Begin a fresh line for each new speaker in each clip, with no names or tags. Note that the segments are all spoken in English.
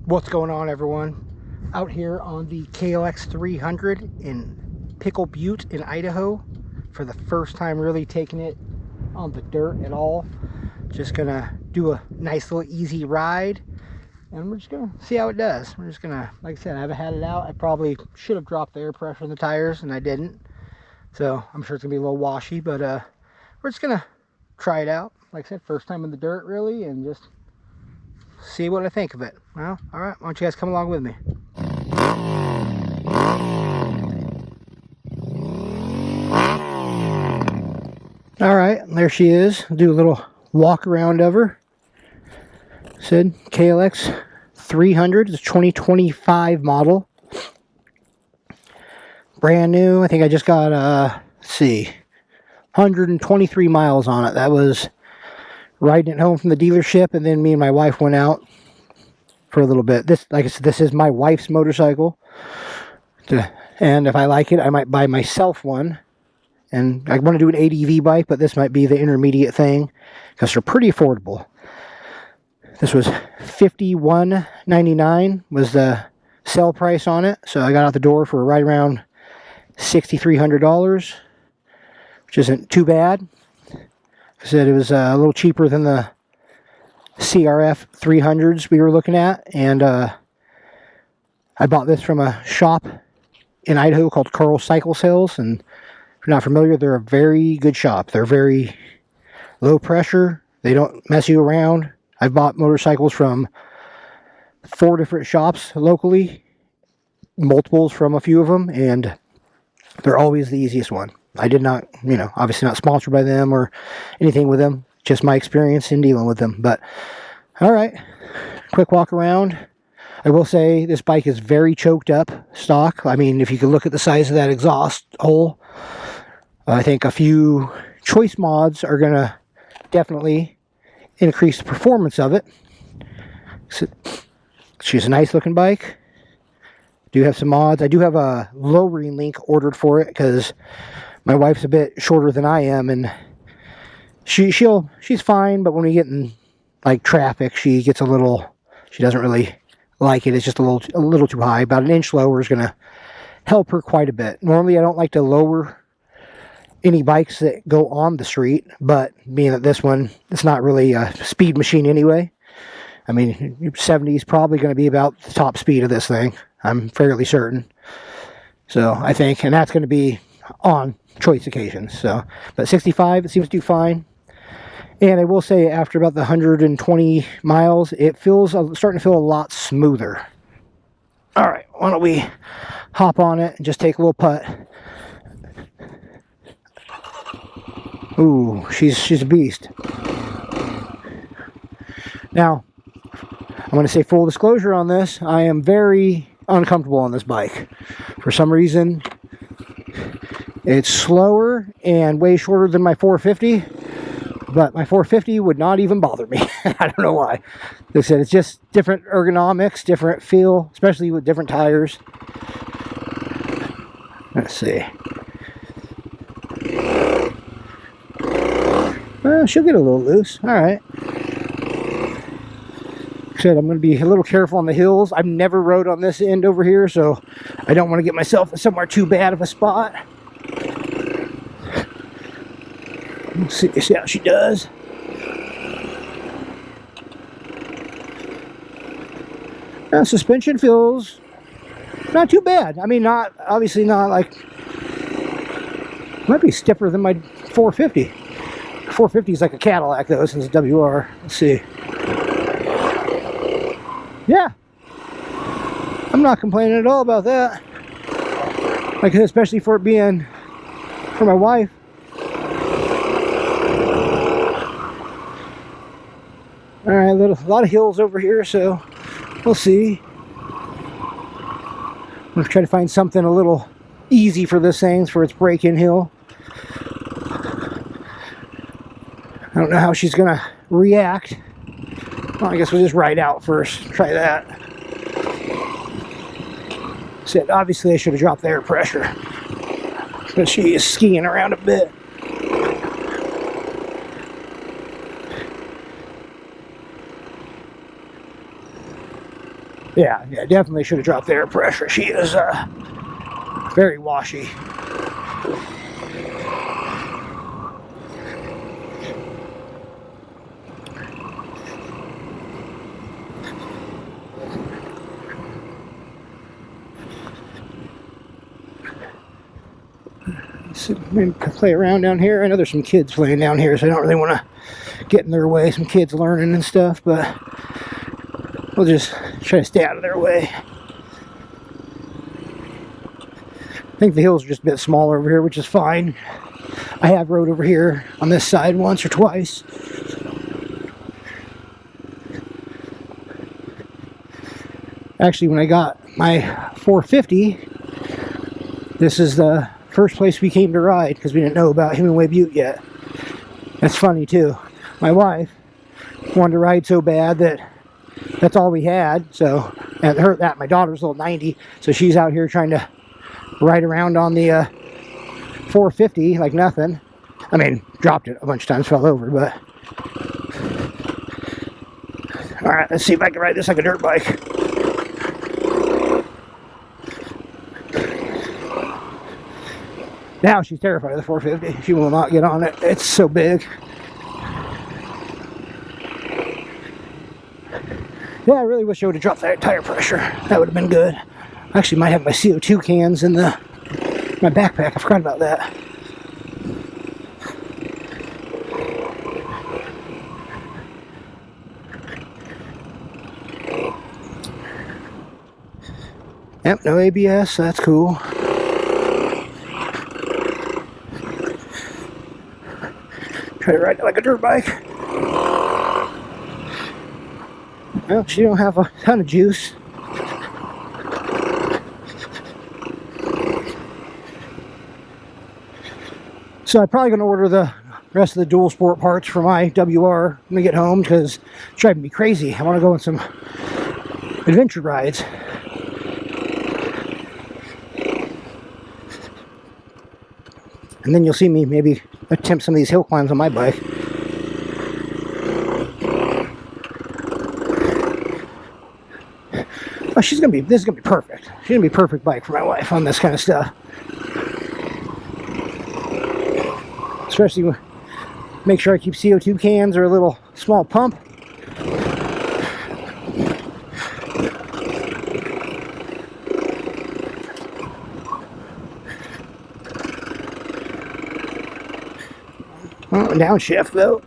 What's going on, everyone? Out here on the KLX 300 in Pickle Butte in Idaho for the first time really taking it on the dirt at all. Just gonna do a nice little easy ride and we're just gonna see how it does. We're just gonna, like I said, I haven't had it out. I probably should have dropped the air pressure in the tires and I didn't, so I'm sure it's gonna be a little washy, but we're just gonna try it out. Like I said, first time in the dirt really, and just see what I think of it. Well, all right, why don't you guys come along with me? All right, there she is. I'll do a little walk around of her. Said KLX 300, it's a 2025 model. Brand new. I think I just got, let's see, 123 miles on it. That was riding it home from the dealership, and then me and my wife went out for a little bit. This, like I said, this is my wife's motorcycle, and if I like it, I might buy myself one. And I want to do an ADV bike, but this might be the intermediate thing because they're pretty affordable. This was $51.99 was the sell price on it, so I got out the door for right around $6,300, which isn't too bad. I said it was a little cheaper than the CRF 300s we were looking at, and I bought this from a shop in Idaho called Carl Cycle Sales, and if you're not familiar, they're a very good shop. They're very low pressure. They don't mess you around. I've bought motorcycles from 4 different shops locally, multiples from a few of them, and they're always the easiest one. I did not, obviously not sponsored by them or anything with them. Just my experience in dealing with them. But, all right, quick walk around. I will say this bike is very choked up stock. I mean, if you could look at the size of that exhaust hole, I think a few choice mods are going to definitely increase the performance of it. So, she's a nice looking bike. Do have some mods. I do have a lowering link ordered for it because my wife's a bit shorter than I am, and she's fine, but when we get in like traffic, she doesn't really like it. It's just a little too high. About an inch lower is going to help her quite a bit. Normally I don't like to lower any bikes that go on the street, but being that this one, it's not really a speed machine anyway. I mean, 70 is probably going to be about the top speed of this thing. I'm fairly certain. So I think, and that's going to be on choice occasions. So, but 65, it seems to do fine. And I will say, after about the 120 miles, it feels starting to feel a lot smoother. All right, why don't we hop on it and just take a little putt. Ooh, she's a beast. Now, I'm going to say full disclosure on this. I am very uncomfortable on this bike. For some reason, it's slower and way shorter than my 450. But my 450 would not even bother me. I don't know why. Like I said, it's just different ergonomics, different feel, especially with different tires. Let's see. Well, she'll get a little loose. All right. Like I said, I'm going to be a little careful on the hills. I've never rode on this end over here, so I don't want to get myself in somewhere too bad of a spot. Let's see how she does. Now, suspension feels not too bad. I mean, obviously not like, might be stiffer than my 450. 450 is like a Cadillac though, since it's WR. Let's see. Yeah, I'm not complaining at all about that. Like, especially for it being for my wife. All right, a lot of hills over here, so we'll see. I'm gonna try to find something a little easy for this thing for its break-in hill. I don't know how she's gonna react. Well, I guess we'll just ride out first. Try that. Said obviously I should have dropped the air pressure, but she is skiing around a bit. Yeah, definitely should have dropped the air pressure. She is very washy. So maybe play around down here. I know there's some kids playing down here, so I don't really want to get in their way. Some kids learning and stuff, but we'll just try to stay out of their way. I think the hills are just a bit smaller over here, which is fine. I have rode over here on this side once or twice. Actually, when I got my 450, this is the first place we came to ride because we didn't know about Hemingway Butte yet. That's funny too. My wife wanted to ride so bad that that's all we had. So, and my daughter's a little 90, so she's out here trying to ride around on the 450 like nothing. I mean, dropped it a bunch of times, fell over, but all right, let's see if I can ride this like a dirt bike. Now she's terrified of the 450. She will not get on it. It's so big. Yeah, I really wish I would have dropped that tire pressure. That would have been good. I actually might have my CO2 cans in my backpack. I forgot about that. Yep, no ABS. That's cool. Try to ride it like a dirt bike. Well, she don't have a ton of juice. So I'm probably going to order the rest of the dual sport parts for my WR when I get home because it's driving me crazy. I want to go on some adventure rides. And then you'll see me maybe attempt some of these hill climbs on my bike. Oh, this is gonna be perfect. She's gonna be a perfect bike for my wife on this kind of stuff. Especially make sure I keep CO2 cans or a little small pump. Oh, downshift though.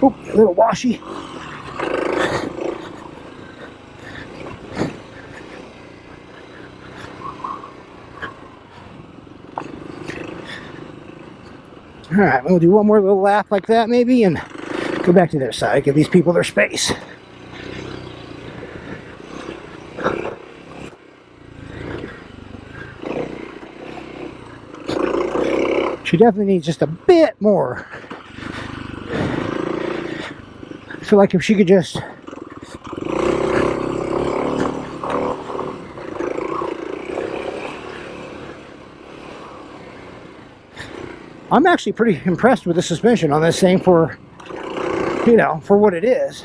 Oh, a little washy. Alright, we'll do one more little lap like that maybe and go back to their side, give these people their space. She definitely needs just a bit more. I feel like if she could just I'm actually pretty impressed with the suspension on this thing for, you know, for what it is.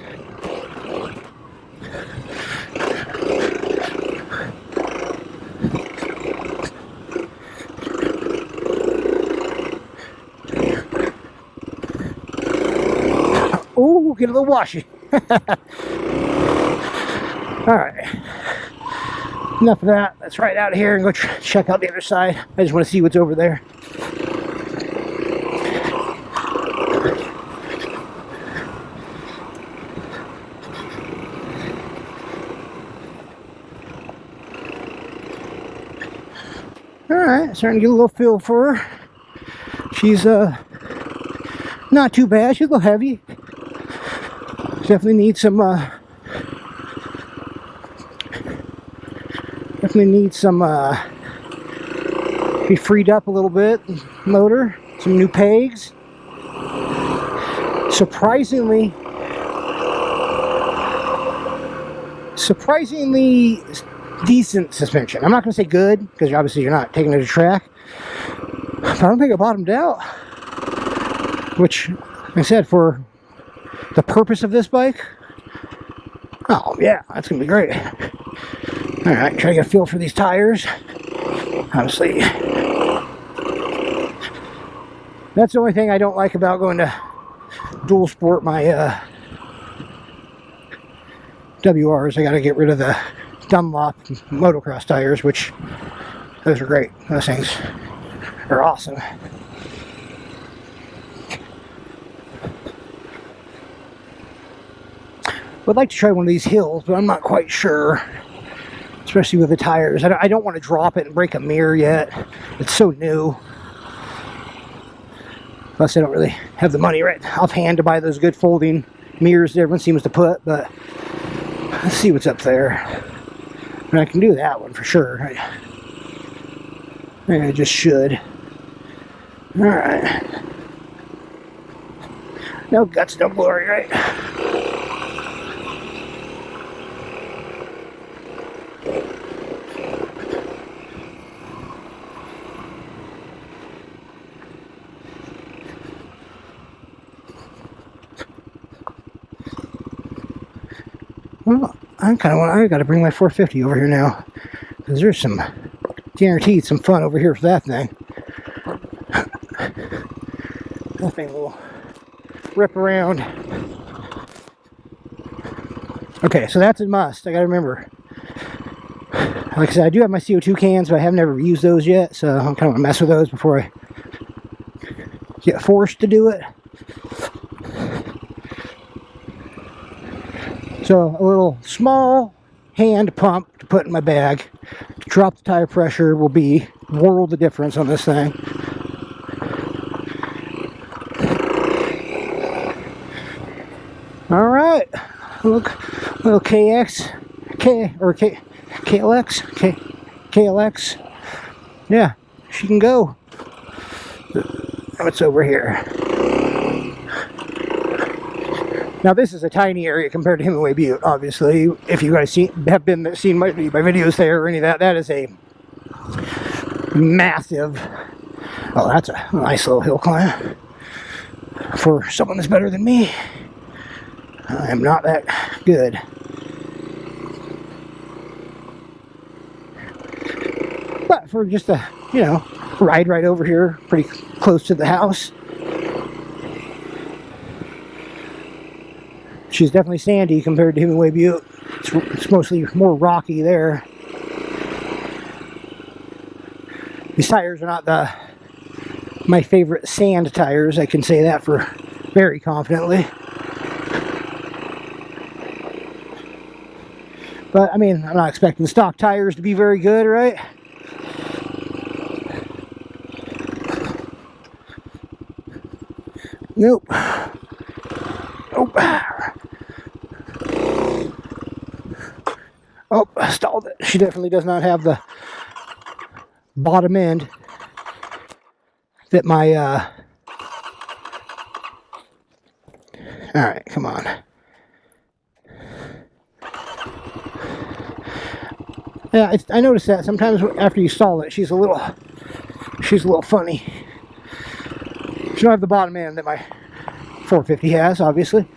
Oh, get a little washy. All right. Enough of that. Let's ride out of here and go check out the other side. I just want to see what's over there. Alright, starting to get a little feel for her. She's not too bad. She's a little heavy. Definitely needs some be freed up a little bit. Motor, some new pegs. Surprisingly decent suspension. I'm not going to say good, because obviously you're not taking it to track. But I don't think I bottomed out. Which, like I said, for the purpose of this bike, Oh, yeah, that's going to be great. Alright, try to get a feel for these tires. Obviously, that's the only thing I don't like about going to dual sport my WRs. I got to get rid of the Dunlop motocross tires, which those are great. Those things are awesome. Would like to try one of these hills, but I'm not quite sure, especially with the tires. I don't want to drop it and break a mirror yet. It's so new. Plus, I don't really have the money right offhand to buy those good folding mirrors that everyone seems to put, but let's see what's up there. And I can do that one for sure. I just should. Alright. No guts, no glory, right? Well, I gotta bring my 450 over here now, because there's some, guaranteed some fun over here for that thing. That thing will rip around. Okay, so that's a must. I gotta remember. Like I said, I do have my CO2 cans, but I have never used those yet, so I'm kind of gonna mess with those before I get forced to do it. So a little small hand pump to put in my bag to drop the tire pressure will be world of difference on this thing. All right, look, little KLX. Yeah, she can go. What's over here? Now this is a tiny area compared to Hemingway Butte, obviously. If you guys seen my videos there or any of that, that is a massive. Oh, that's a nice little hill climb for someone that's better than me. I am not that good. But for just a, ride right over here, pretty close to the house. She's definitely sandy compared to Hemingway Butte. It's mostly more rocky there. These tires are not my favorite sand tires. I can say that for very confidently. But, I mean, I'm not expecting stock tires to be very good, right? Nope. Nope. Oh, stalled it. She definitely does not have the bottom end that my, Alright, come on. Yeah, I noticed that sometimes after you stall it, she's a little funny. She don't have the bottom end that my 450 has, obviously.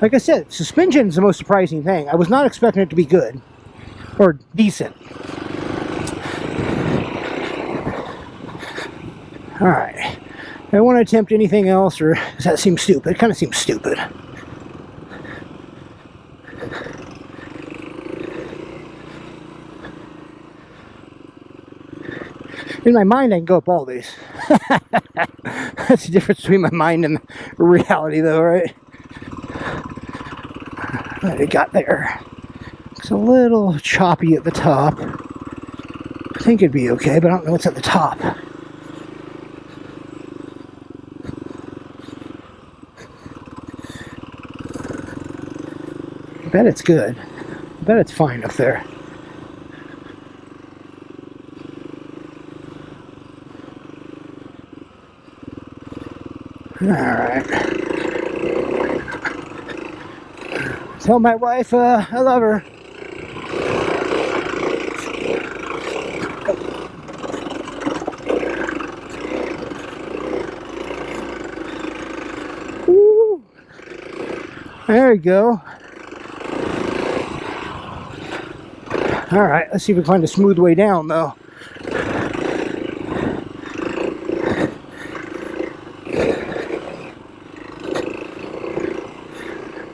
Like I said, suspension is the most surprising thing. I was not expecting it to be good or decent. All right. I don't want to attempt anything else, or does that seem stupid? It kind of seems stupid. In my mind, I can go up all these. That's the difference between my mind and reality, though, right? What we got there? It's a little choppy at the top. I think it'd be okay, but I don't know what's at the top. I bet it's good. I bet it's fine up there. Alright. Tell my wife I love her. There we go. Alright, let's see if we can find a smooth way down though.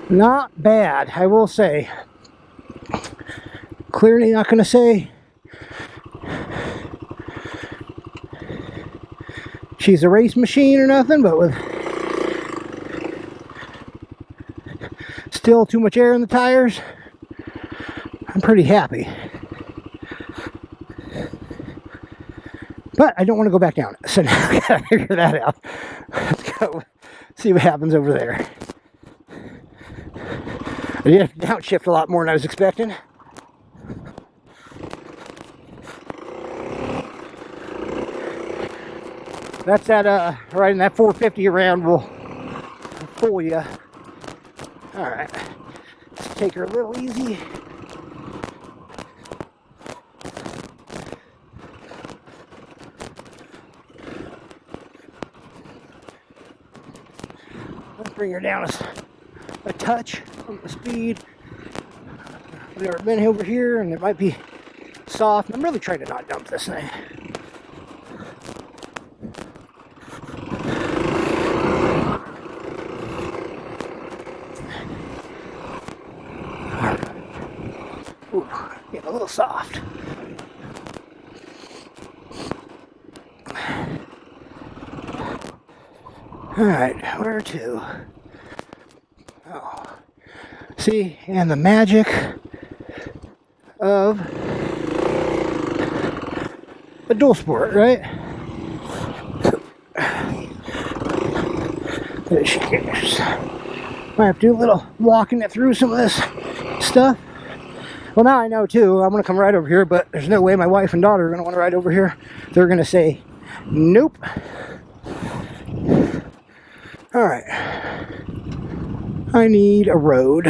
Not bad, I will say. Clearly not going to say she's a race machine or nothing, but with still too much air in the tires, I'm pretty happy. But I don't want to go back down it, so now I gotta figure that out. Let's go see what happens over there. I did have to downshift a lot more than I was expecting. That's that, riding that 450 around will fool you. Alright, let's take her a little easy. Let's bring her down a touch on the speed. I've never been over here and it might be soft. I'm really trying to not dump this thing. Ooh, getting a little soft. Alright, where to? Oh. See, and the magic of a dual sport, right? There she goes. Might have to do a little walking it through some of this stuff. Well, now I know too. I'm going to come right over here, but there's no way my wife and daughter are going to want to ride over here. They're going to say, nope. Alright. I need a road.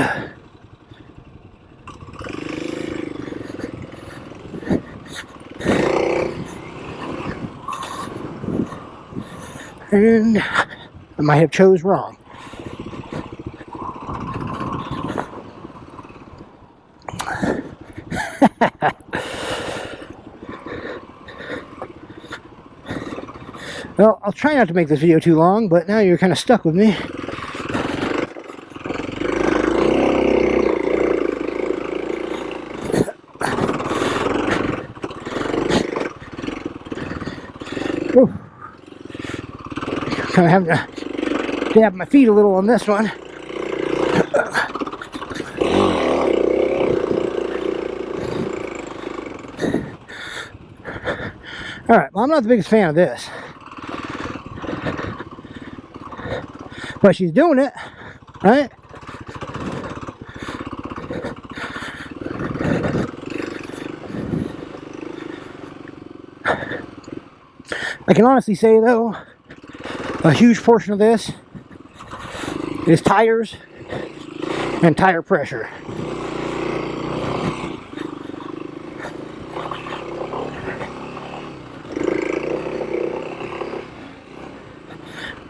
And I might have chose wrong. Well, I'll try not to make this video too long, but now you're kind of stuck with me. Whew. Kind of having to dab my feet a little on this one. Alright, well, I'm not the biggest fan of this. But she's doing it, right? I can honestly say, though, a huge portion of this is tires and tire pressure.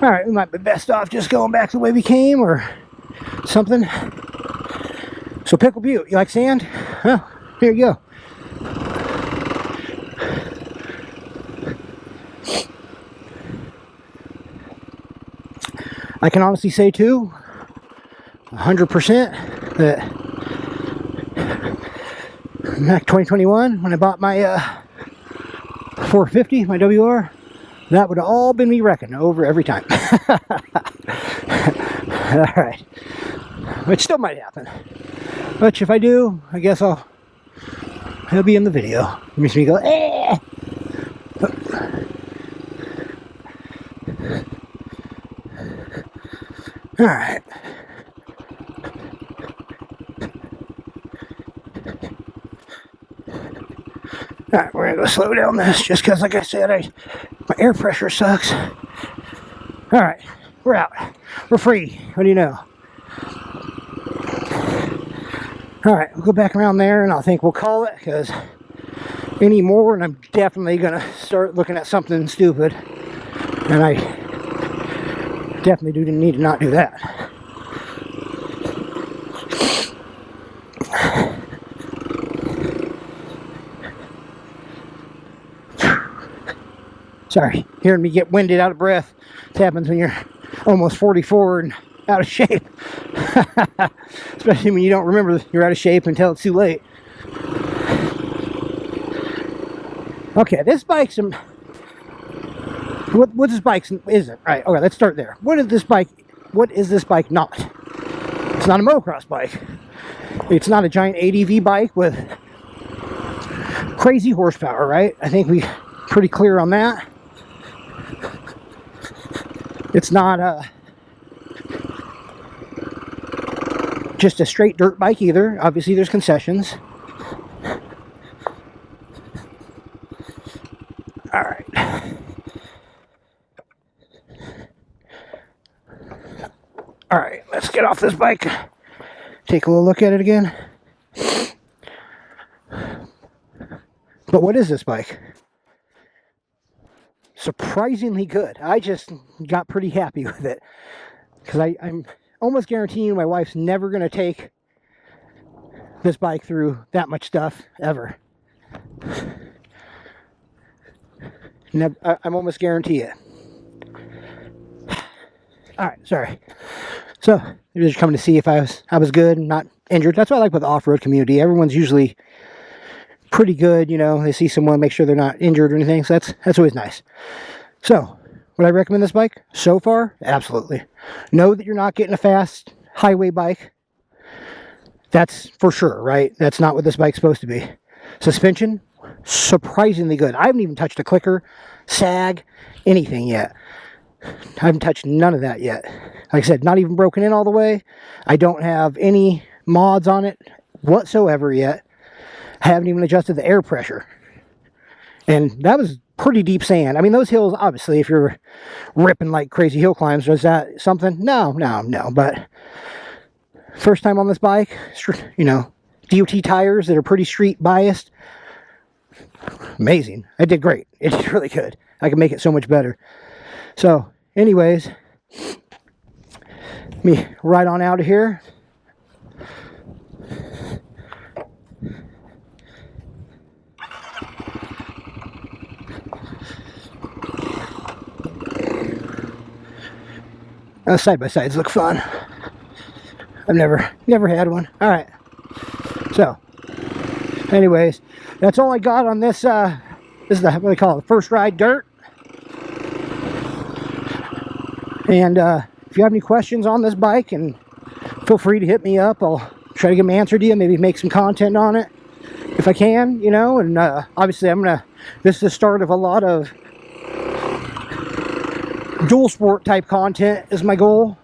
Alright, we might be best off just going back the way we came or something. So, Pickle Butte, you like sand? Well, here you go. I can honestly say, too, 100% that back 2021, when I bought my 450, my WR, that would have all been me wrecking over every time. Alright. Which still might happen. Which if I do, I guess it'll be in the video. It makes me go, eh! Alright. Alright, we're going to go slow down this just because, like I said, my air pressure sucks. Alright, we're out. We're free. What do you know? Alright, we'll go back around there and I think we'll call it because any more and I'm definitely going to start looking at something stupid. And I definitely do need to not do that. Sorry, hearing me get winded, out of breath. It happens when you're almost 44 and out of shape. Especially when you don't remember you're out of shape until it's too late. Okay, this bike's what this bike isn't. Right, okay, let's start there. What is this bike not? It's not a motocross bike. It's not a giant ADV bike with crazy horsepower, right? I think we're pretty clear on that. It's not just a straight dirt bike either. Obviously, there's concessions. All right. All right, let's get off this bike. Take a little look at it again. But what is this bike? Surprisingly good. I just got pretty happy with it. Because I'm almost guaranteeing my wife's never going to take this bike through that much stuff, ever. I'm almost guarantee it. Alright, sorry. So, they're just coming to see if I was good and not injured. That's what I like with the off-road community. Everyone's usually pretty good, you know. They see someone, make sure they're not injured or anything. So that's always nice. So, would I recommend this bike? So far, absolutely. Know that you're not getting a fast highway bike. That's for sure, right? That's not what this bike's supposed to be. Suspension, surprisingly good. I haven't even touched a clicker, sag, anything yet. I haven't touched none of that yet. Like I said, not even broken in all the way. I don't have any mods on it whatsoever yet. I haven't even adjusted the air pressure. And that was pretty deep sand. I mean, those hills, obviously, if you're ripping like crazy hill climbs, is that something? No. But first time on this bike, you know, DOT tires that are pretty street biased. Amazing. I did great. It did really good. I can make it so much better. So, anyways, let me ride on out of here. Side by sides look fun. I've never had one. All right. So, anyways, that's all I got on this. This is what they call it, first ride dirt. And if you have any questions on this bike, and feel free to hit me up. I'll try to get them answered to you. Maybe make some content on it if I can, you know. And obviously, this is the start of a lot of dual sport type content is my goal.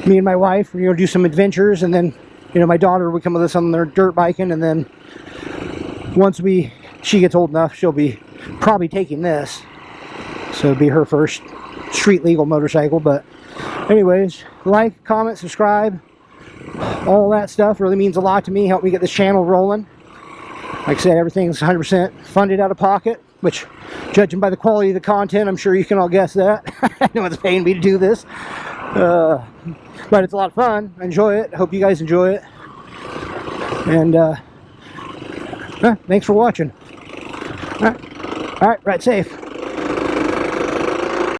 Me and my wife, we're gonna do some adventures, and then, you know, my daughter will come with us on their dirt biking, and then once she gets old enough, she'll be probably taking this, so it'll be her first street legal motorcycle. But anyways, like, comment, subscribe, all that stuff really means a lot to me. Help me get this channel rolling. Like I said, everything's 100% funded out of pocket, which, judging by the quality of the content, I'm sure you can all guess that. No one's paying me to do this. But it's a lot of fun. I enjoy it. I hope you guys enjoy it. And thanks for watching. All right, ride safe.